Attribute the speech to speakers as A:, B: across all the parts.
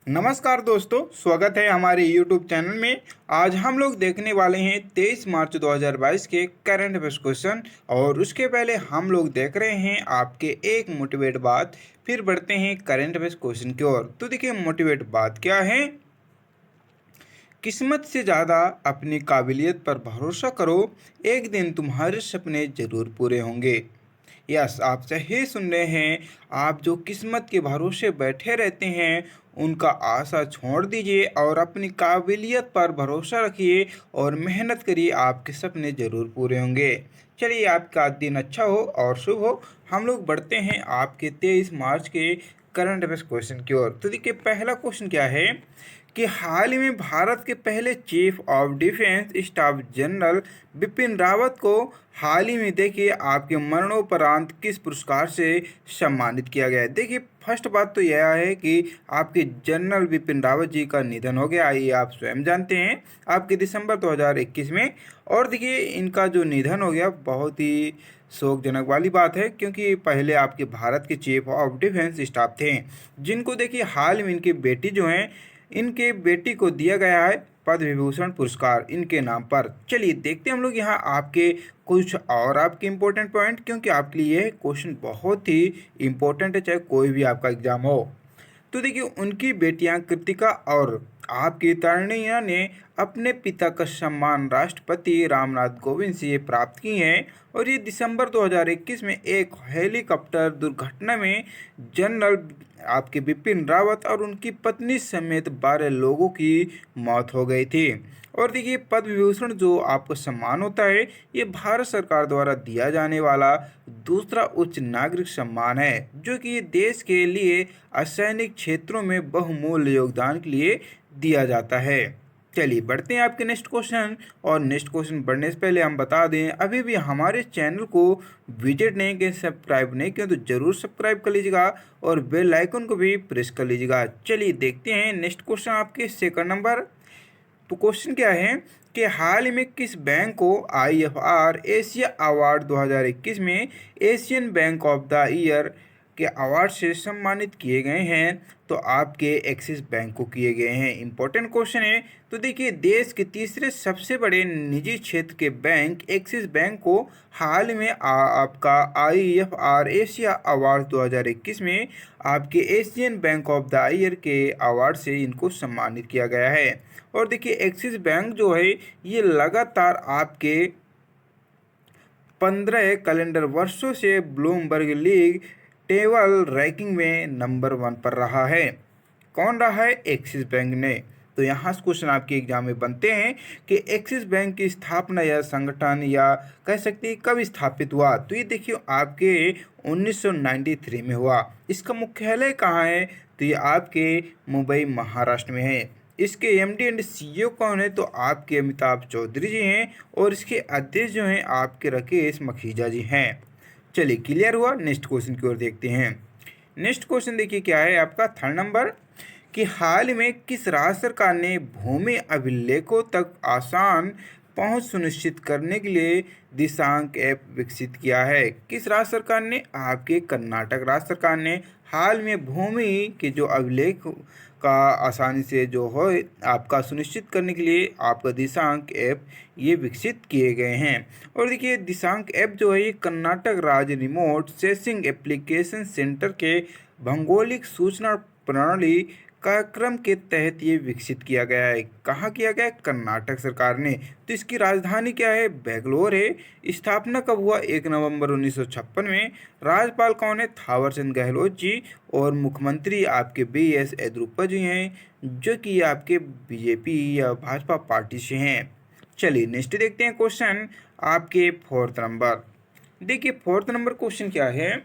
A: नमस्कार दोस्तों, स्वागत है हमारे YouTube चैनल में। आज हम लोग देखने वाले हैं 23 मार्च 2022 के करंट अफेयर्स क्वेश्चन। और उसके पहले हम लोग देख रहे हैं आपके एक मोटिवेट बात। फिर बढ़ते हैं करंट अफेयर्स क्वेश्चन की ओर। तो देखिए मोटिवेट बात क्या है। किस्मत से ज़्यादा अपनी काबिलियत पर भरोसा करो, एक दिन तुम्हारे सपने ज़रूर पूरे होंगे। यस, आप सही सुन रहे हैं। आप जो किस्मत के भरोसे बैठे रहते हैं उनका आशा छोड़ दीजिए और अपनी काबिलियत पर भरोसा रखिए और मेहनत करिए, आपके सपने ज़रूर पूरे होंगे। चलिए, आपका दिन अच्छा हो और शुभ हो। हम लोग बढ़ते हैं आपके 23 मार्च के करंट अफेयर्स क्वेश्चन की ओर। तो देखिए पहला क्वेश्चन क्या है कि हाल ही में भारत के पहले chief of defence staff general Bipin Rawat को हाल ही में देखिए आपके मरणोपरांत किस पुरस्कार से सम्मानित किया गया है। देखिए फर्स्ट बात तो यह है कि आपके जनरल बिपिन रावत जी का निधन हो गया, ये आप स्वयं जानते हैं, आपके दिसंबर 2021 में। और देखिए इनका जो निधन हो गया बहुत ही शोकजनक वाली बात है, क्योंकि पहले आपके भारत के चीफ ऑफ डिफेंस स्टाफ थे, जिनको देखिए हाल में इनकी बेटी जो हैं, इनके बेटी को दिया गया है पद्म विभूषण पुरस्कार इनके नाम पर। चलिए देखते हैं हम लोग यहाँ आपके कुछ और आपके इम्पोर्टेंट पॉइंट, क्योंकि आपके लिए ये क्वेश्चन बहुत ही इम्पोर्टेंट है, चाहे कोई भी आपका एग्जाम हो। तो देखिए उनकी बेटियां कृतिका और आपकी तरणिया ने अपने पिता का सम्मान राष्ट्रपति रामनाथ कोविंद से प्राप्त की हैं। और ये दिसंबर 2021 में एक हेलीकॉप्टर दुर्घटना में जनरल आपके बिपिन रावत और उनकी पत्नी समेत 12 लोगों की मौत हो गई थी। और देखिए पद्म विभूषण जो आपको सम्मान होता है, ये भारत सरकार द्वारा दिया जाने वाला दूसरा उच्च नागरिक सम्मान है, जो कि देश के लिए असैनिक क्षेत्रों में बहुमूल्य योगदान के लिए दिया जाता है। चलिए बढ़ते हैं आपके नेक्स्ट क्वेश्चन। और नेक्स्ट क्वेश्चन बढ़ने से पहले हम बता दें, अभी भी हमारे चैनल को विजिट नहीं किए, सब्सक्राइब नहीं किया तो जरूर सब्सक्राइब कर लीजिएगा और बेल आइकन को भी प्रेस कर लीजिएगा। चलिए देखते हैं नेक्स्ट क्वेश्चन आपके सेकंड नंबर। तो क्वेश्चन क्या है कि हाल ही में किस बैंक को IFR एशिया अवार्ड 2021 में Asian bank of the year के अवार्ड से सम्मानित किए गए हैं। तो आपके एक्सिस बैंक को किए गए हैं। इंपॉर्टेंट क्वेश्चन है। तो देखिए देश के तीसरे सबसे बड़े निजी क्षेत्र के बैंक एक्सिस बैंक को हाल में आपका IFR एशिया अवार्ड 2021 में आपके Asian bank of the year के अवार्ड से इनको सम्मानित किया गया है। और देखिए एक्सिस बैंक जो है ये लगातार आपके 15 कैलेंडर वर्षों से ब्लूमबर्ग लीग टेबल रैंकिंग में नंबर 1 पर रहा है। कौन रहा है? एक्सिस बैंक ने। तो यहाँ से क्वेश्चन आपके एग्जाम में बनते हैं कि एक्सिस बैंक की स्थापना या संगठन या कह सकते हैं कब स्थापित हुआ। तो ये देखिए आपके 1993 में हुआ। इसका मुख्यालय कहाँ है? तो ये आपके मुंबई महाराष्ट्र में है। इसके MD एंड CEO कौन है? तो आपके अमिताभ चौधरी जी हैं। और इसके अध्यक्ष जो हैं आपके राकेश मखीजा जी हैं। चलिए क्लियर हुआ। नेक्स्ट क्वेश्चन की ओर देखते हैं। नेक्स्ट क्वेश्चन देखिए क्या है आपका थर्ड नंबर कि हाल में किस राज्य सरकार ने भूमि अभिलेखों तक आसान पहुंच सुनिश्चित करने के लिए दिशांक ऐप विकसित किया है? किस राज्य सरकार ने? आपके कर्नाटक राज्य सरकार ने हाल में भूमि के जो अभिलेख का आसानी से जो हो आपका सुनिश्चित करने के लिए आपका दिशांक ऐप ये विकसित किए गए हैं। और देखिए दिशांक ऐप जो है ये कर्नाटक राज्य रिमोट सेंसिंग एप्लीकेशन सेंटर के भौगोलिक सूचना प्रणाली कार्यक्रम के तहत ये विकसित किया गया है। कहाँ किया गया है? कर्नाटक सरकार ने। तो इसकी राजधानी क्या है? बेंगलोर है। स्थापना कब हुआ? 1 नवंबर 1956 में। राज्यपाल कौन है? थावरचंद गहलोत जी। और मुख्यमंत्री आपके BS येदियुरप्पा जी हैं, जो कि आपके BJP या भाजपा पार्टी से हैं। चलिए नेक्स्ट देखते हैं क्वेश्चन आपके फोर्थ नंबर। देखिए फोर्थ नंबर क्वेश्चन क्या है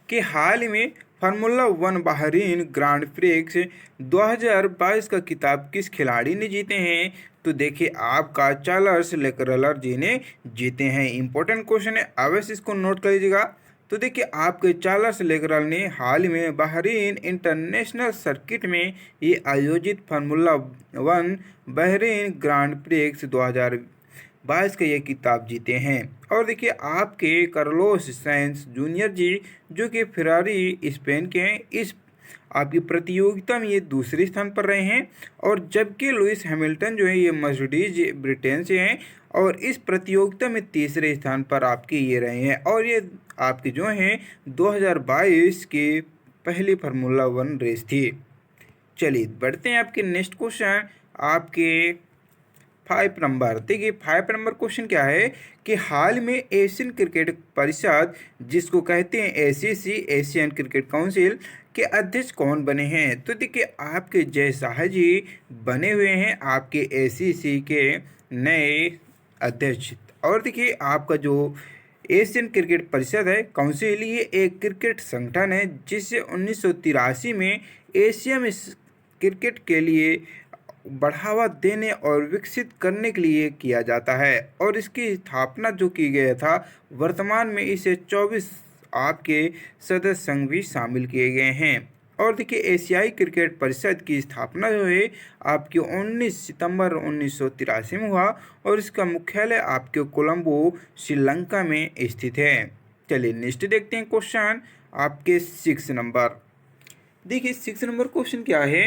A: कि हाल ही में फार्मूला 1 बहरीन ग्रांड प्रिक्स 2022 का खिताब किस खिलाड़ी ने जीते हैं? तो देखिए आपका चार्ल्स लेक्लर्क जी ने जीते हैं। इंपॉर्टेंट क्वेश्चन है, अवश्य इसको नोट कर लीजिएगा। तो देखिए आपके चार्ल्स लेक्लर्क ने हाल ही में बहरीन इंटरनेशनल सर्किट में ये आयोजित फार्मूला 1 बहरीन ग्रांड प्रिक्स 2022 का ये किताब जीते हैं। और देखिए आपके कार्लोस साइंस जूनियर जी, जो कि फेरारी स्पेन के हैं, इस आपकी प्रतियोगिता में ये दूसरे स्थान पर रहे हैं, और जबकि लुइस हैमिल्टन जो है ये मर्सिडीज ब्रिटेन से हैं और इस प्रतियोगिता में तीसरे स्थान पर आपके ये रहे हैं। और ये आपके जो हैं 2022 की पहली फार्मूला 1 रेस थी। चलिए बढ़ते हैं आपके नेक्स्ट क्वेश्चन, आपके 5 नंबर। देखिए 5 नंबर क्वेश्चन क्या है कि हाल में एशियन क्रिकेट परिषद, जिसको कहते हैं एसीसी, एशियन क्रिकेट काउंसिल के अध्यक्ष कौन बने हैं? तो देखिए आपके जय शाह जी बने हुए हैं आपके एसीसी के नए अध्यक्ष। और देखिए आपका जो एशियन क्रिकेट परिषद है काउंसिल, ये एक क्रिकेट संगठन है जिसे 1983 में एशिया में क्रिकेट के लिए बढ़ावा देने और विकसित करने के लिए किया जाता है, और इसकी स्थापना जो की गया था, वर्तमान में इसे 24 आपके सदस्य संघ भी शामिल किए गए हैं। और देखिए एशियाई क्रिकेट परिषद की स्थापना जो है आपके 19 सितंबर 1983 में हुआ, और इसका मुख्यालय आपके कोलंबो श्रीलंका में स्थित है। चलिए नेक्स्ट देखते हैं क्वेश्चन, आपके 6 नंबर। देखिए 6 नंबर क्वेश्चन क्या है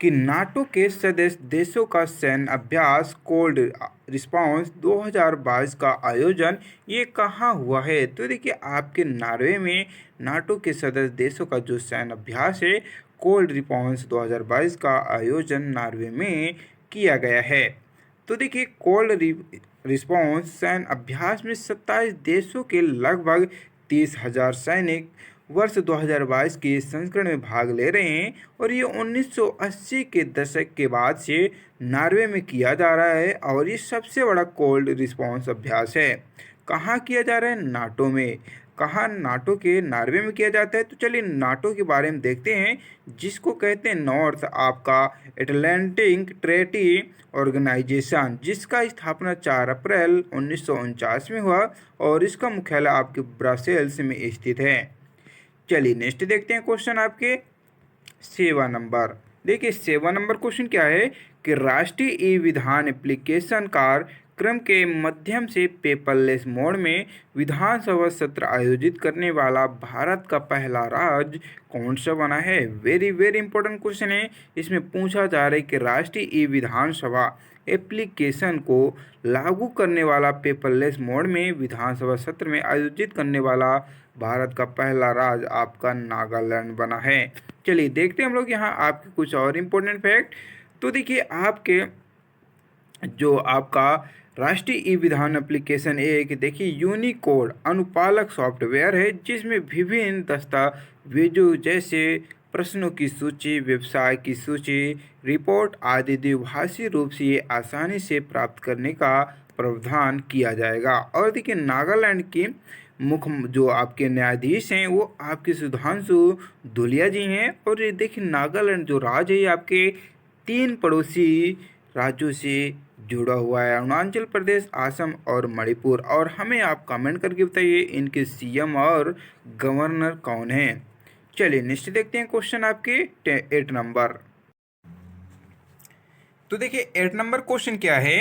A: कि नाटो के सदस्य देशों का सैन्य अभ्यास कोल्ड रिस्पांस 2022 का आयोजन ये कहाँ हुआ है? तो देखिए आपके नॉर्वे में नाटो के सदस्य देशों का जो सैन्य अभ्यास है कोल्ड रिस्पांस 2022 का आयोजन नॉर्वे में किया गया है। तो देखिए कोल्ड रिस्पांस सैन्य अभ्यास में 27 देशों के लगभग 30,000 सैनिक वर्ष 2022 के संस्करण में भाग ले रहे हैं, और ये 1980 के दशक के बाद से नॉर्वे में किया जा रहा है, और ये सबसे बड़ा कोल्ड रिस्पांस अभ्यास है। कहाँ किया जा रहा है? नाटो में। कहाँ? नाटो के नॉर्वे में किया जाता है। तो चलिए नाटो के बारे में देखते हैं, जिसको कहते हैं नॉर्थ आपका एटलांटिक ट्रेटी ऑर्गेनाइजेशन, जिसका स्थापना 4 अप्रैल 1949 में हुआ, और इसका मुख्यालय आपके ब्रसेल्स में स्थित है। चलिए नेक्स्ट देखते हैं क्वेश्चन, आपके 7 नंबर। देखिए 7 नंबर क्वेश्चन क्या है कि राष्ट्रीय ई विधान एप्लीकेशन कार्यक्रम के माध्यम से पेपरलेस मोड में विधानसभा सत्र आयोजित करने वाला भारत का पहला राज्य कौन सा बना है? वेरी वेरी इंपॉर्टेंट क्वेश्चन है। इसमें पूछा जा रहा है कि राष्ट्रीय ई विधानसभा एप्लीकेशन को लागू करने वाला पेपरलेस मोड में विधानसभा सत्र में आयोजित करने वाला भारत का पहला राज्य आपका नागालैंड बना है। चलिए देखते हैं हम लोग यहाँ आपके कुछ और इम्पोर्टेंट फैक्ट। तो देखिए आपके जो आपका राष्ट्रीय ई विधान एप्लीकेशन एक देखिए यूनिकोड अनुपालक सॉफ्टवेयर है, जिसमें विभिन्न दस्तावेजों जैसे प्रश्नों की सूची, व्यवसाय की सूची, रिपोर्ट आदि द्विभाषी रूप से ये आसानी से प्राप्त करने का प्रावधान किया जाएगा। और देखिए नागालैंड की मुख्य जो आपके न्यायाधीश हैं वो आपके सुधांशु धुलिया जी हैं। और ये देखिए नागालैंड जो राज्य है ये आपके 3 पड़ोसी राज्यों से जुड़ा हुआ है, अरुणाचल प्रदेश, असम और मणिपुर। और हमें आप कमेंट करके बताइए इनके सीएम और गवर्नर कौन हैं। चलिए नेक्स्ट देखते हैं क्वेश्चन, आपके 8 नंबर। तो देखिए 8 नंबर क्वेश्चन क्या है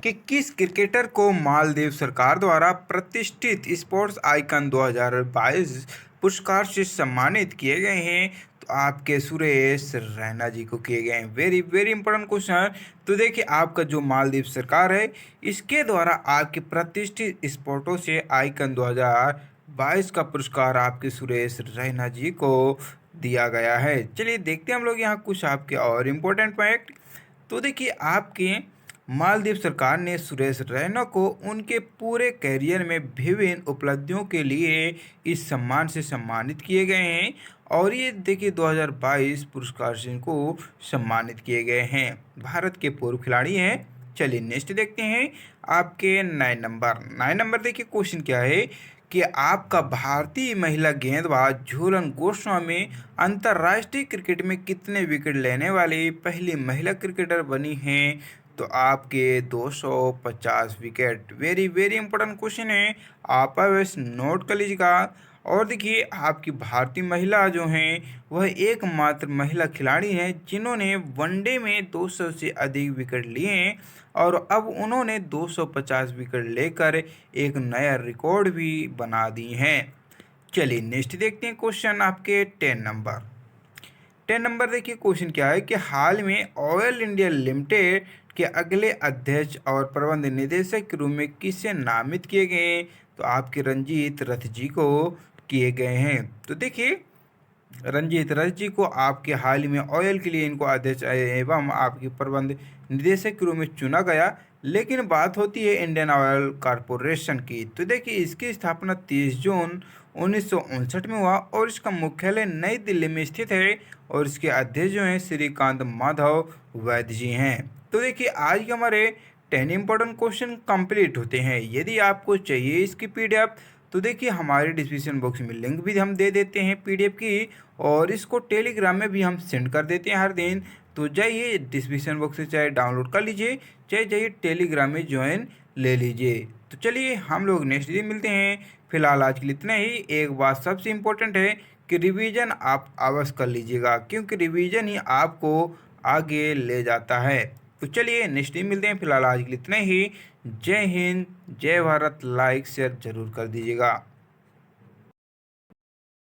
A: कि किस क्रिकेटर को मालदीव सरकार द्वारा प्रतिष्ठित स्पोर्ट्स आइकन 2022 पुरस्कार से सम्मानित किए गए हैं? तो आपके सुरेश रैना जी को किए गए हैं। Very very important question. तो देखिए आपका जो मालदीव सरकार है इसके द्वारा आपके प्रतिष्ठित स्पोर्ट्स से आइकन 2022 का पुरस्कार आपके सुरेश रैना जी को दिया गया है। चलिए देखते हैं हम लोग यहाँ कुछ आपके और इम्पोर्टेंट फैक्ट। तो देखिए आपके मालदीव सरकार ने सुरेश रैना को उनके पूरे करियर में विभिन्न उपलब्धियों के लिए इस सम्मान से सम्मानित किए गए हैं, और ये देखिए 2022 पुरस्कार से इनको सम्मानित किए गए हैं। भारत के पूर्व खिलाड़ी हैं। चलिए नेक्स्ट देखते हैं आपके 9 नंबर। 9 नंबर देखिए क्वेश्चन क्या है कि आपका भारतीय महिला गेंदबाज झूलन गोस्वामी अंतर्राष्ट्रीय क्रिकेट में कितने विकेट लेने वाली पहली महिला क्रिकेटर बनी हैं? तो आपके 250 wicket. Very very important question है, आप बस नोट कर लीजिएगा। और देखिए आपकी भारतीय महिला जो हैं वह एकमात्र महिला खिलाड़ी हैं जिन्होंने वनडे में 200 से अधिक विकेट लिए हैं, और अब उन्होंने 250 विकेट लेकर एक नया रिकॉर्ड भी बना दी हैं। चलिए नेक्स्ट देखते हैं क्वेश्चन, आपके 10 नंबर। 10 नंबर देखिए क्वेश्चन क्या है कि हाल में ऑयल इंडिया लिमिटेड के अगले अध्यक्ष और प्रबंध निदेशक के रूप में किसे नामित किए गए हैं? तो आपके रंजीत रथ जी को किए गए हैं। तो देखिए रंजीत रथ जी को आपके हाल ही में ऑयल के लिए इनको अध्यक्ष एवं आपके प्रबंध निदेशक के रूप में चुना गया। लेकिन बात होती है इंडियन ऑयल कॉरपोरेशन की। तो देखिए इसकी स्थापना 30 जून 1959 में हुआ और इसका मुख्यालय नई दिल्ली में स्थित है और इसके अध्यक्ष जो हैं श्रीकांत माधव वैद्य जी हैं। तो देखिए आज के हमारे 10 इंपॉर्टेंट क्वेश्चन कंप्लीट होते हैं। यदि आपको चाहिए इसकी पीडीएफ तो देखिए हमारे डिस्क्रिप्शन बॉक्स में लिंक भी हम दे देते हैं पीडीएफ की, और इसको टेलीग्राम में भी हम सेंड कर देते हैं हर दिन। तो जाइए डिस्क्रिप्शन बॉक्स से चाहे डाउनलोड कर लीजिए, चाहे जाइए टेलीग्राम में ज्वाइन ले लीजिए। तो चलिए हम लोग नेक्स्ट दिन मिलते हैं। फिलहाल आज के लिए इतना ही। एक बात सबसे इम्पोर्टेंट है कि रिवीजन आप अवश्य कर लीजिएगा, क्योंकि रिवीजन ही आपको आगे ले जाता है। तो चलिए नेक्स्ट दिन मिलते हैं। फिलहाल आज के लिए इतना ही। जय हिंद, जय भारत। लाइक शेयर जरूर कर दीजिएगा।